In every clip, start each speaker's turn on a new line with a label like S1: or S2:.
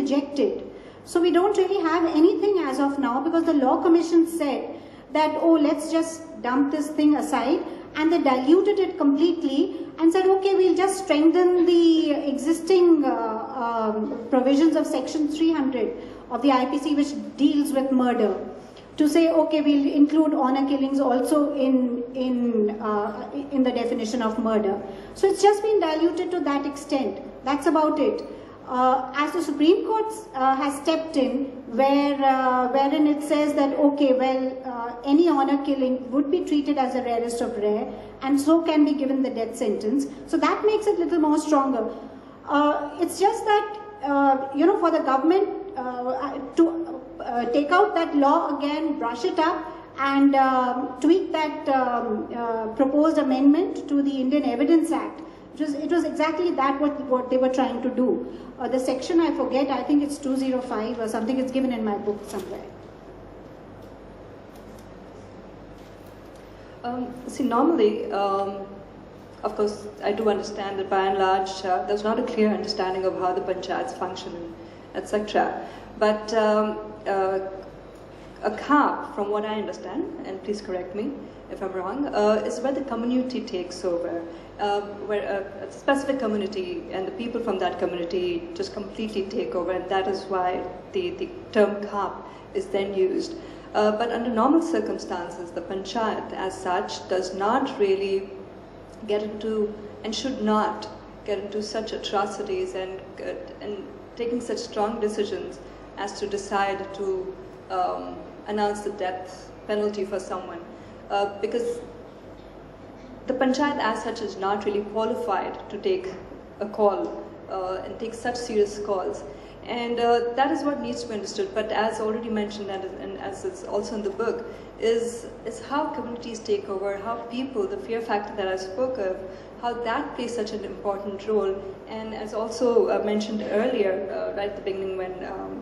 S1: rejected. So we don't really have anything as of now, because the Law Commission said that, oh, let's just dump this thing aside, and they diluted it completely and said, okay, we'll just strengthen the existing provisions of Section 300 of the IPC, which deals with murder, to say, okay, we'll include honor killings also in the definition of murder. So it's just been diluted to that extent. That's about it. As the Supreme Court has stepped in, wherein it says that, okay, well, any honor killing would be treated as a rarest of rare, and so can be given the death sentence. So that makes it a little more stronger. It's just that, you know, for the government to take out that law again, brush it up, and tweak that proposed amendment to the Indian Evidence Act. It was exactly that what they were trying to do. The section I forget, I think it's 205 or something, it's given in my book somewhere.
S2: See, normally, of course, I do understand that by and large, there's not a clear understanding of how the panchayats function, etc. But a CAP, from what I understand, and please correct me if I'm wrong, is where the community takes over, where a specific community and the people from that community just completely take over, and that is why the term CAP is then used. But under normal circumstances, the panchayat as such does not really get into, and should not get into, such atrocities and taking such strong decisions as to decide to announce the death penalty for someone. Because the panchayat as such is not really qualified to take a call and take such serious calls. And that is what needs to be understood. But as already mentioned, and as it's also in the book, is how communities take over, how people, the fear factor that I spoke of, how that plays such an important role. And as also mentioned earlier, right at the beginning, when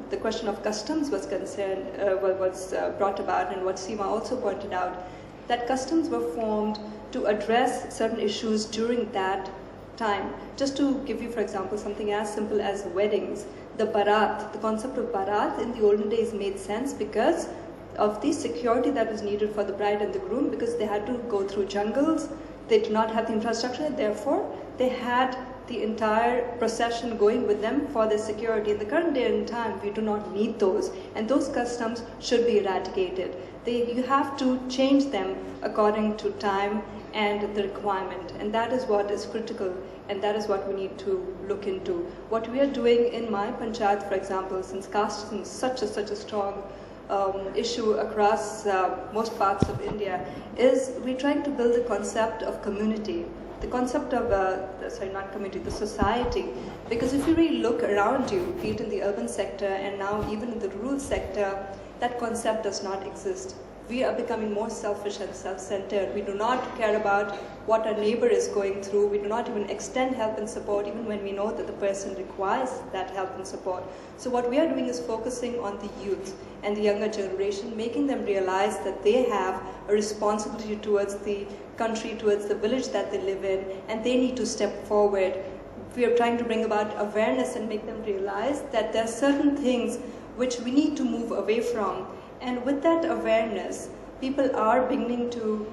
S2: the question of customs was concerned, was brought about, and what Seema also pointed out, that customs were formed to address certain issues during that time. Just to give you, for example, something as simple as weddings, the barat, the concept of barat in the olden days made sense because of the security that was needed for the bride and the groom, because they had to go through jungles, they did not have the infrastructure, therefore they had the entire procession going with them for their security. In the current day and time, we do not need those, and those customs should be eradicated. You have to change them according to time and the requirement, and that is what is critical, and that is what we need to look into. What we are doing in my panchayat, for example, since caste is such a strong issue across most parts of India, is we're trying to build the concept of community, the concept of, not community, the society. Because if you really look around you, be it in the urban sector and now even in the rural sector, that concept does not exist. We are becoming more selfish and self-centered. We do not care about what our neighbor is going through. We do not even extend help and support even when we know that the person requires that help and support. So what we are doing is focusing on the youth and the younger generation, making them realize that they have a responsibility towards the country, towards the village that they live in, and they need to step forward. We are trying to bring about awareness and make them realize that there are certain things which we need to move away from. And with that awareness, people are beginning to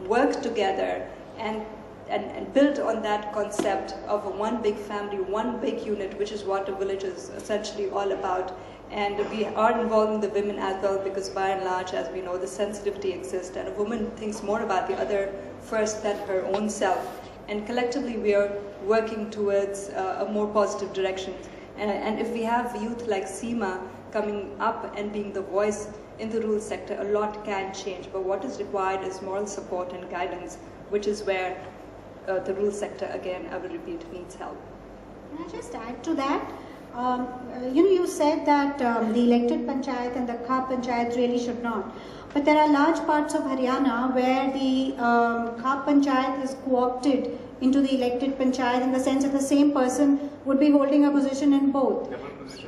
S2: work together and build on that concept of a one big family, one big unit, which is what a village is essentially all about. And we are involving the women as well, because by and large, as we know, the sensitivity exists, and a woman thinks more about the other first than her own self. And collectively, we are working towards a more positive direction. And if we have youth like Seema coming up and being the voice in the rural sector, a lot can change. But what is required is moral support and guidance, which is where the rural sector, again, I will repeat, needs help.
S1: Can I just add to that? You said that the elected panchayat and the Khap panchayat really should not. But there are large parts of Haryana where the Khap panchayat is co-opted into the elected panchayat, in the sense that the same person would be holding a position in both.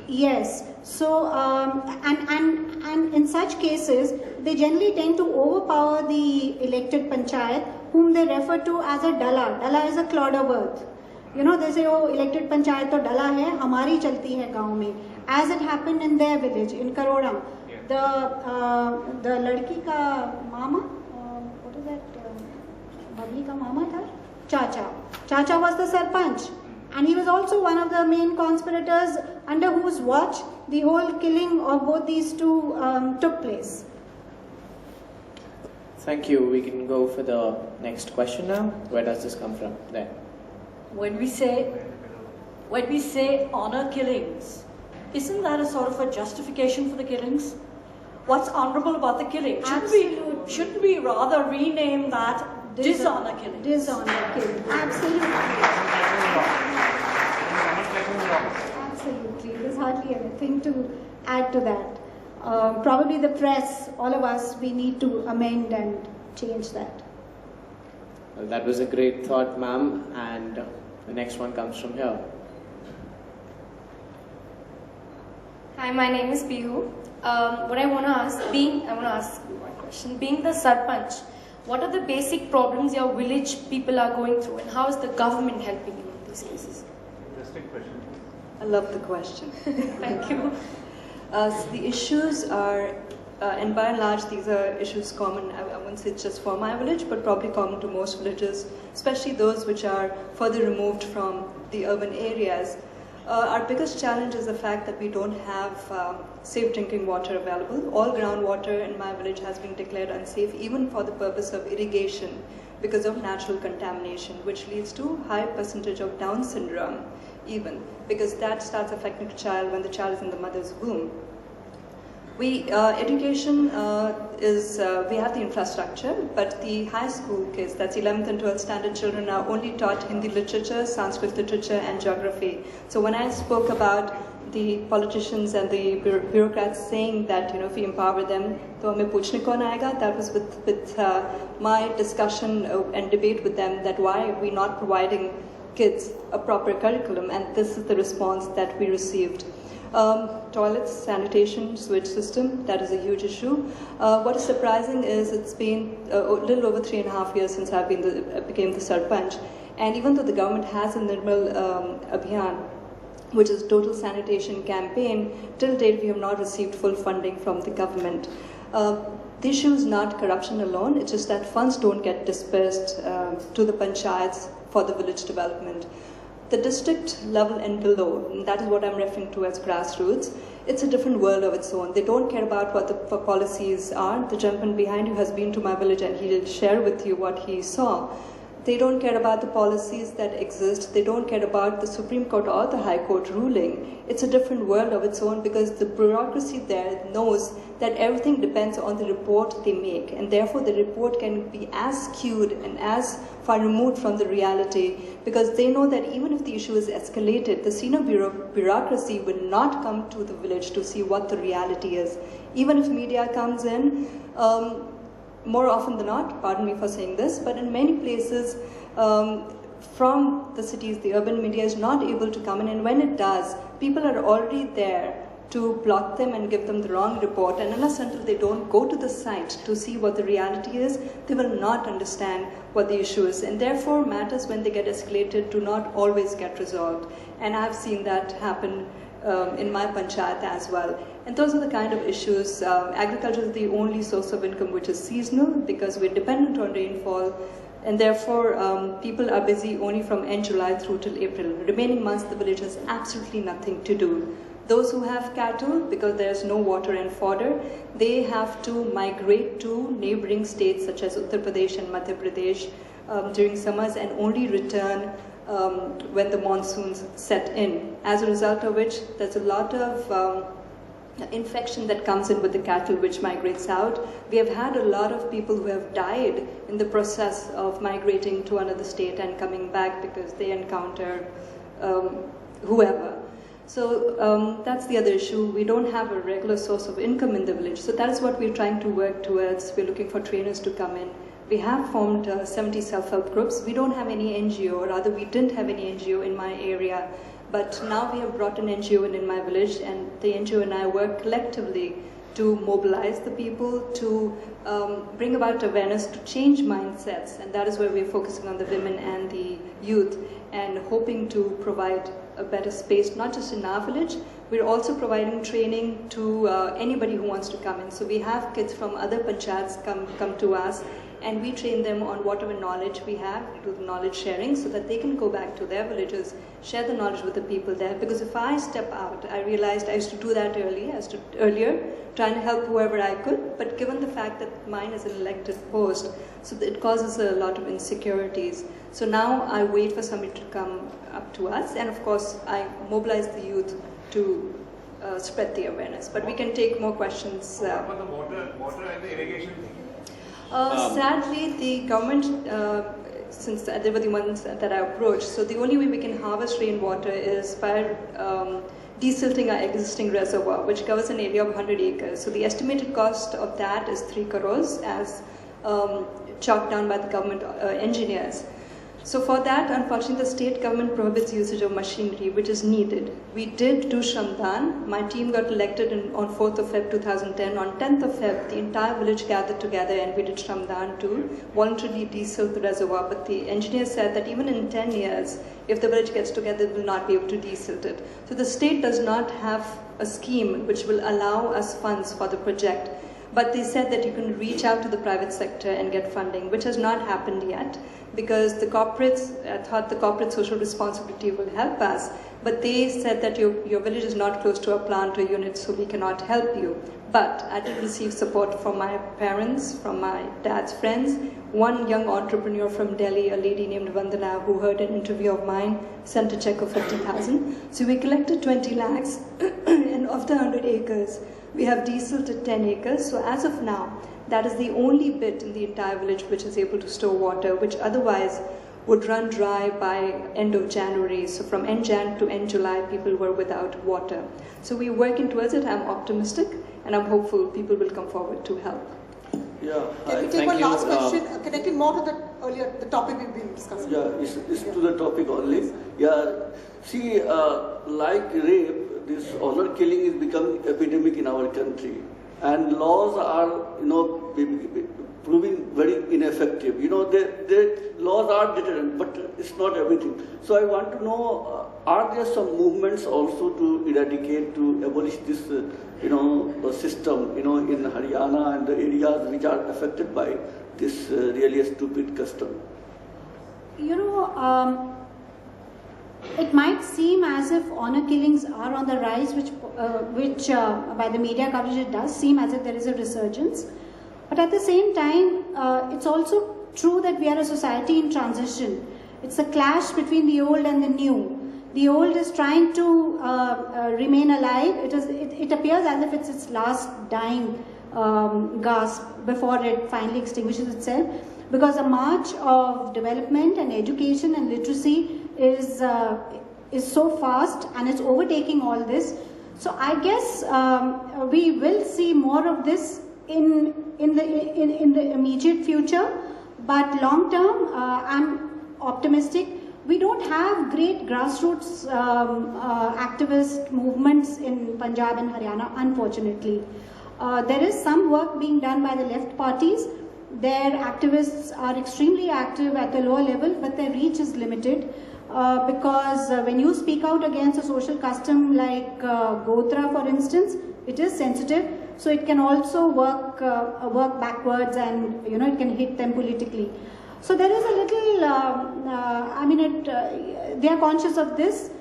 S1: Yes. So, and in such cases, they generally tend to overpower the elected panchayat, whom they refer to as a dala. Dala is a clod of earth. You know, they say, oh, elected panchayat to dala hai, hamari chalti hai gaon mein. As it happened in their village, in Karoda, the ladki ka mama, what is that? Bhagli ka mama tha? Chacha was the sarpanch. And he was also one of the main conspirators under whose watch the whole killing of both these two took place.
S3: Thank you. We can go for the next question now. Where does this come from? There.
S4: When we say honor killings, isn't that a sort of a justification for the killings? What's honorable about the killing? Shouldn't we rather rename that dishonor killing?
S1: Dishonor killing. Absolutely. Absolutely. There's hardly anything to add to that. Probably the press, all of us, we need to amend and change that.
S3: Well, that was a great thought, ma'am. And the next one comes from here.
S5: Hi, my name is Bihu. What I want to ask you one question. Being the Sarpanch, what are the basic problems your village people are going through, and how is the government helping you in these cases?
S2: Interesting question. I love the question.
S5: Thank you.
S2: So the issues are, and by and large, these are issues common, I wouldn't say just for my village, but probably common to most villages, especially those which are further removed from the urban areas. Our biggest challenge is the fact that we don't have safe drinking water available. All groundwater in my village has been declared unsafe, even for the purpose of irrigation, because of natural contamination, which leads to high percentage of Down syndrome, even, because that starts affecting the child when the child is in the mother's womb. Education we have the infrastructure, but the high school kids, that's 11th and 12th standard children, are only taught Hindi literature, Sanskrit literature, and geography. So when I spoke about the politicians and the bureaucrats saying that, if we empower them, to hame puchne kaun aayega, that was with my discussion and debate with them, that why are we not providing kids a proper curriculum, and this is the response that we received. Toilets, sanitation, sewage system, that is a huge issue. What is surprising is it's been a little over 3.5 years since I became the Sarpanch, and even though the government has a Nirmal Abhiyan, which is total sanitation campaign, till date we have not received full funding from the government. The issue is not corruption alone, it's just that funds don't get dispersed to the panchayats for the village development. The district level and below, and that is what I'm referring to as grassroots, it's a different world of its own. They don't care about what the policies are. The gentleman behind you has been to my village and he'll share with you what he saw. They don't care about the policies that exist. They don't care about the Supreme Court or the High Court ruling. It's a different world of its own, because the bureaucracy there knows that everything depends on the report they make, and therefore the report can be as skewed and as far removed from the reality, because they know that even if the issue is escalated, the senior bureaucracy will not come to the village to see what the reality is. Even if media comes in, more often than not, pardon me for saying this, but in many places from the cities, the urban media is not able to come in, and when it does, people are already there to block them and give them the wrong report, and unless until they don't go to the site to see what the reality is, they will not understand what the issue is, and therefore matters when they get escalated do not always get resolved. And I've seen that happen in my panchayat as well. And those are the kind of issues. Agriculture is the only source of income which is seasonal, because we're dependent on rainfall, and therefore people are busy only from end July through till April. Remaining months the village has absolutely nothing to do. Those who have cattle, because there's no water and fodder, they have to migrate to neighboring states such as Uttar Pradesh and Madhya Pradesh during summers, and only return when the monsoons set in. As a result of which, there's a lot of infection that comes in with the cattle which migrates out. We have had a lot of people who have died in the process of migrating to another state and coming back because they encounter whoever. So that's the other issue. We don't have a regular source of income in the village. So that is what we're trying to work towards. We're looking for trainers to come in. We have formed 70 self-help groups. We don't have any NGO, or rather we didn't have any NGO in my area. But now we have brought an NGO in my village, and the NGO and I work collectively to mobilize the people, to bring about awareness, to change mindsets, and that is where we're focusing on the women and the youth, and hoping to provide a better space, not just in our village. We're also providing training to anybody who wants to come in. So we have kids from other panchayats come to us, and we train them on whatever knowledge we have, do the knowledge sharing, so that they can go back to their villages, share the knowledge with the people there. Because if I step out, I realized I used to do that earlier, trying to help whoever I could, but given the fact that mine is an elected post, so it causes a lot of insecurities. So now I wait for somebody to come up to us, and of course I mobilize the youth to spread the awareness. But we can take more questions.
S6: What about the water and the irrigation thing?
S2: Sadly, the government, since they were the ones that I approached, so the only way we can harvest rainwater is by desilting our existing reservoir, which covers an area of 100 acres. So the estimated cost of that is 3 crores as chalked down by the government engineers. So for that, unfortunately, the state government prohibits usage of machinery, which is needed. We did do Shramdan. My team got elected on 4th of Feb 2010. On 10th of Feb, the entire village gathered together and we did Shramdan to voluntarily desilt the reservoir. But the engineer said that even in 10 years, if the village gets together, it will not be able to desilt it. So the state does not have a scheme which will allow us funds for the project. But they said that you can reach out to the private sector and get funding, which has not happened yet, because the corporates, I thought the corporate social responsibility will help us, but they said that your village is not close to a plant or unit, so we cannot help you. But I did receive support from my parents, from my dad's friends. One young entrepreneur from Delhi, a lady named Vandana, who heard an interview of mine, sent a check of 50,000. So we collected 20 lakhs, and of the 100 acres, we have desilted 10 acres. So as of now, that is the only bit in the entire village which is able to store water, which otherwise would run dry by end of January. So from end Jan to end July, people were without water. So we're working towards it. I'm optimistic, and I'm hopeful people will come forward to help.
S7: Yeah.
S8: Can we take one last question, connected more to the topic we've been discussing?
S7: Yeah, it's to the topic only. Yeah, see, like rape, this honor killing is becoming epidemic in our country, and laws are, proving very ineffective. The laws are deterrent, but it's not everything. So I want to know, are there some movements also to eradicate, to abolish this, system, in Haryana and the areas which are affected by this really stupid custom?
S1: It might seem as if honor killings are on the rise, which by the media coverage it does seem as if there is a resurgence. But at the same time, it's also true that we are a society in transition. It's a clash between the old and the new. The old is trying to remain alive. It appears as if it's its last dying gasp before it finally extinguishes itself, because the march of development and education and literacy is so fast, and it's overtaking all this. So I guess we will see more of this in the immediate future, but long term, I'm optimistic. We don't have great grassroots activist movements in Punjab and Haryana, unfortunately. There is some work being done by the left parties. Their activists are extremely active at the lower level, but their reach is limited. Because when you speak out against a social custom like Gotra, for instance, it is sensitive, so it can also work backwards, and it can hit them politically. So there is a little, they are conscious of this.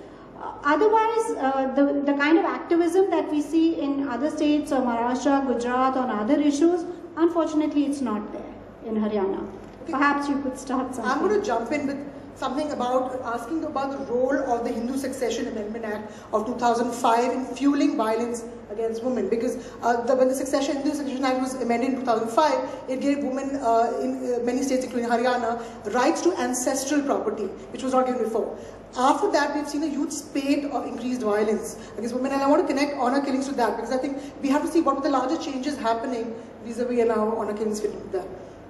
S1: Otherwise, the kind of activism that we see in other states, or Maharashtra, Gujarat, on other issues, unfortunately, it's not there in Haryana. Okay. Perhaps you could start something.
S8: I'm going to jump in with something about asking about the role of the Hindu Succession Amendment Act of 2005 in fueling violence against women, because when the Hindu Succession Act was amended in 2005, it gave women in many states, including Haryana, rights to ancestral property, which was not given before. After that, we've seen a huge spate of increased violence against women, and I want to connect honor killings to that, because I think we have to see what are the larger changes happening vis-a-vis and how honor killings fit into that.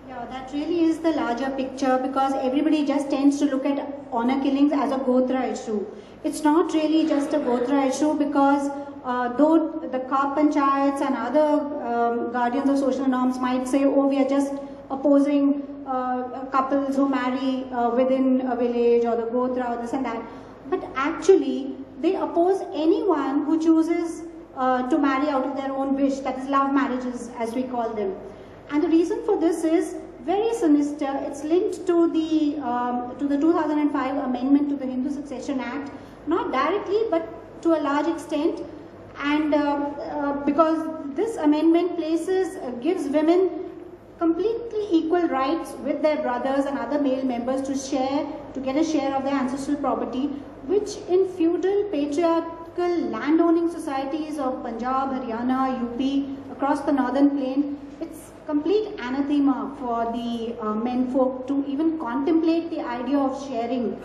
S1: Yeah, that really is the larger picture, because everybody just tends to look at honor killings as a Gotra issue. It's not really just a Gotra issue because though the Khap Panchayats and other guardians of social norms might say, oh, we are just opposing couples who marry within a village or the Gotra or this and that. But actually, they oppose anyone who chooses to marry out of their own wish, that is love marriages as we call them. And the reason for this is very sinister. It's linked to the 2005 amendment to the Hindu Succession Act, not directly but to a large extent. And because this amendment gives women completely equal rights with their brothers and other male members to get a share of their ancestral property, which in feudal patriarchal landowning societies of Punjab, Haryana, UP, across the northern plain, it's complete anathema for the men folk to even contemplate the idea of sharing.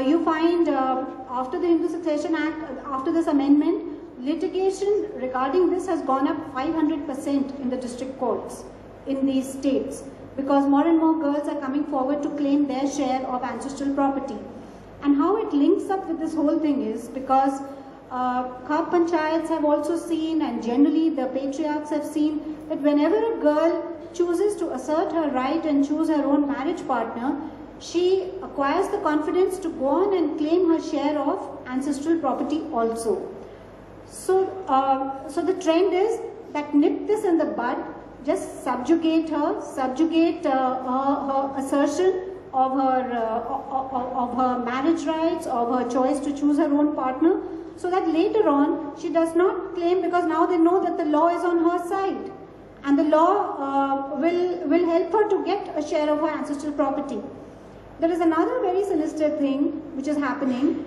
S1: You find after the Hindu Succession Act, after this amendment, litigation regarding this has gone up 500% in the district courts in these states, because more and more girls are coming forward to claim their share of ancestral property. And how it links up with this whole thing is because Khap Panchayats have also seen, and generally the patriarchs have seen, that whenever a girl chooses to assert her right and choose her own marriage partner, she acquires the confidence to go on and claim her share of ancestral property also. So, so the trend is that nip this in the bud, just subjugate her, her assertion of her marriage rights, of her choice to choose her own partner, so that later on she does not claim, because now they know that the law is on her side and the law will help her to get a share of her ancestral property. There is another very sinister thing which is happening.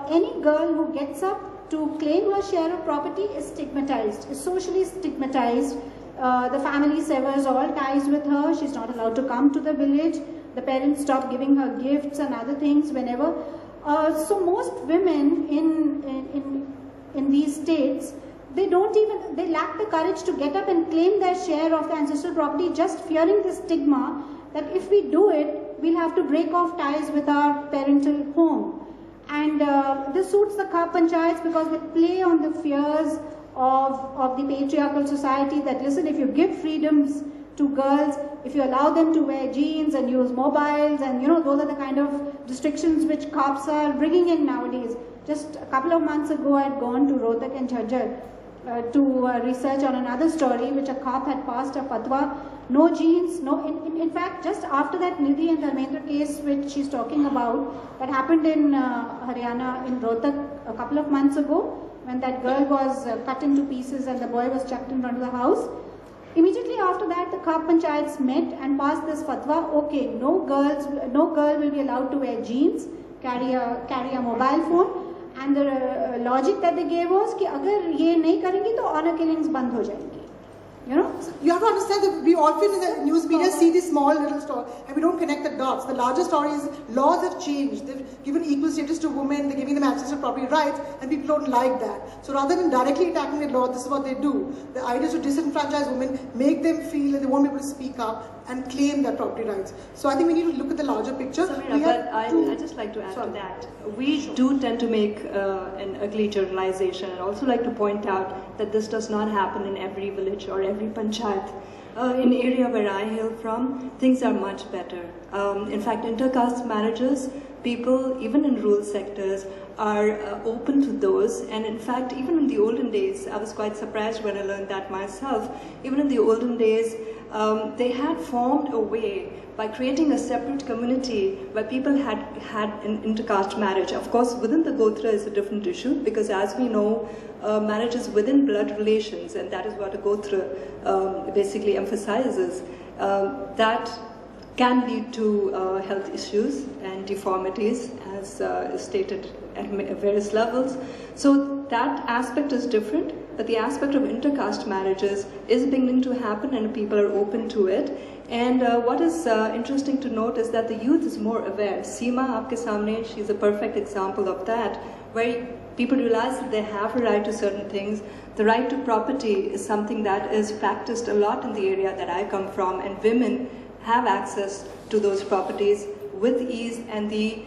S1: Any girl who gets up to claim her share of property is stigmatized, is socially stigmatized. The family severs all ties with her. She's not allowed to come to the village. The parents stop giving her gifts and other things whenever. So most women in these states, they lack the courage to get up and claim their share of the ancestral property, just fearing the stigma that if we do it, we'll have to break off ties with our parental home. And this suits the Khap Panchayats because they play on the fears of the patriarchal society that, listen, if you give freedoms to girls, if you allow them to wear jeans and use mobiles, and you know, those are the kind of restrictions which Khaps are bringing in nowadays. Just a couple of months ago, I had gone to Rohtak and Jhajjar to research on another story which a Khap had passed a fatwa. No jeans, no. In fact, just after that Nidhi and Dharmendra case which she's talking about, that happened in Haryana, in Rohtak a couple of months ago, when that girl was cut into pieces and the boy was chucked in front of the house. Immediately after that, the Khap Panchayats met and passed this fatwa. Okay, no girl will be allowed to wear jeans, carry a mobile phone, and the logic that they gave was कि अगर ये नहीं करेंगी तो honor killings बंद हो जाएंगी. You know?
S8: You have to understand that we often in the news media see this small little story and we don't connect the dots. The larger story is laws have changed. They've given equal status to women, they're giving them ancestral property rights, and people don't like that. So rather than directly attacking the law, this is what they do. The idea is to disenfranchise women, make them feel that they won't be able to speak up and claim their property rights. So I think we need to look at the larger picture.
S2: Samira, but I'd just like to add to that. We do tend to make an ugly generalization, and also like to point out that this does not happen in every village or every panchayat. In the area where I hail from, things are much better. In fact, intercaste marriages, people, even in rural sectors, are open to those. And in fact, even in the olden days, I was quite surprised when I learned that myself. Even in the olden days, they had formed a way by creating a separate community where people had an intercaste marriage. Of course, within the Gotra is a different issue, because as we know, marriage is within blood relations, and that is what a Gotra basically emphasizes. That can lead to health issues and deformities, as stated at various levels. So that aspect is different, but the aspect of intercaste marriages is beginning to happen and people are open to it. And what is interesting to note is that the youth is more aware. Seema, aapke samne, she's a perfect example of that, where people realize that they have a right to certain things. The right to property is something that is practiced a lot in the area that I come from, and women have access to those properties with ease and the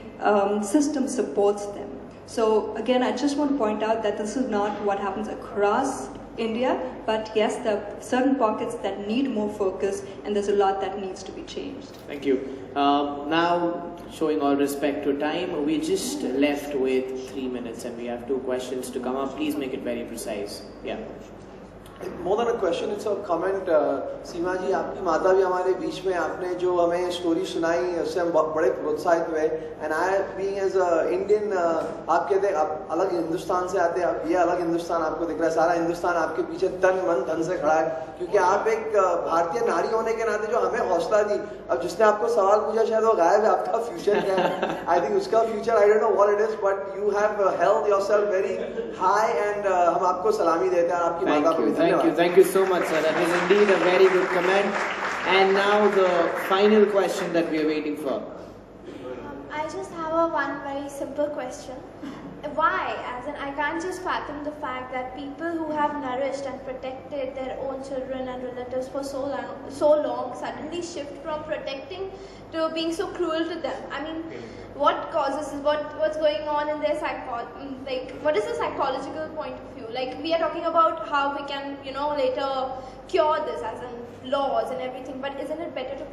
S2: system supports them. So again, I just want to point out that this is not what happens across India, but yes, there are certain pockets that need more focus, and there's a lot that needs to be changed.
S3: Thank you. Now, showing all respect to time, we're just left with 3 minutes and we have 2 questions to come up. Please make it very precise. Yeah.
S9: More than a question, it's a comment. सीमा जी, आपकी माता भी हमारे बीच में, आपने जो हमें story सुनाई उससे हम बड़े प्रोत्साहित हुए. And I, being as a Indian, आप कहते हैं आप अलग हिंदुस्तान से आते हैं, आप ये अलग हिंदुस्तान आपको दिख रहा है, सारा हिंदुस्तान आपके पीछे तन मन धन से खड़ा है, क्योंकि आप एक भारतीय नारी होने के नाते जो हमें हौसला दी. अब जिसने आपको सवाल पूछा शायद वो गायब है, आपका फ्यूचर क्या है? I think उसका future I don't know what it is, but you have held yourself very high, and हम आपको सलामी देते हैं, आपकी माता को.
S3: Thank you so much, sir. That is indeed a very good comment. And now the final question that we are waiting for.
S10: I just have one very simple question. Why? As in, I can't just fathom the fact that people who have nourished and protected their own children and relatives for so long suddenly shift from protecting to being so cruel to them. I mean, what causes what's going on in their like what is the psychological point of view? Like, we are talking about how we can later cure this as in laws and everything, but isn't it better to